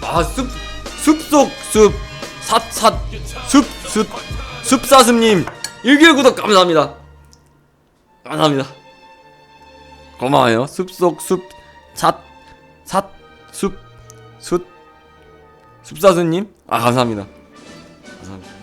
아, 숲속 숲사슴님 1개월 구독 감사합니다. 감사합니다. 고마워요. 숲사슴님. 아, 감사합니다. 감사합니다.